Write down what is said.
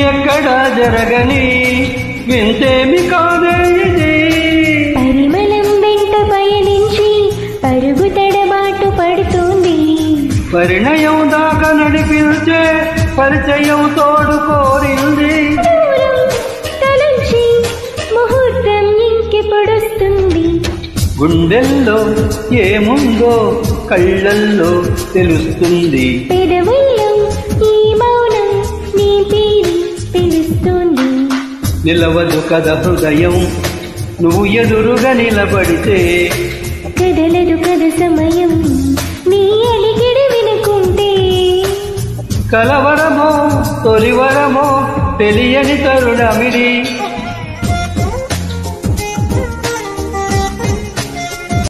ఎక్కడా జరగని వింతేమి కాదే ఇది. పరిమళం వెంట పయనించి పరుగు తడబాటు పడుతుంది. పరిణయం దాకా నడిపించే పరిచయం తోడు కోరింది. తలంచి ముహూర్తం ఇంకెప్పుడొస్తుంది. గుండెల్లో ఏముందో కళ్ళల్లో తెలుస్తుంది. పెదవుల్లో ఈ మౌనం నీ పేరు పిలుస్తుంది. నిలవదు కథ హృదయం నువ్వు ఎదురుగా నిలబడితే. కదలదు కథ సమయం నీ అలికిడి వినుకుంటే. కలవరమో తొలివరమో తెలియని తరుణమిది.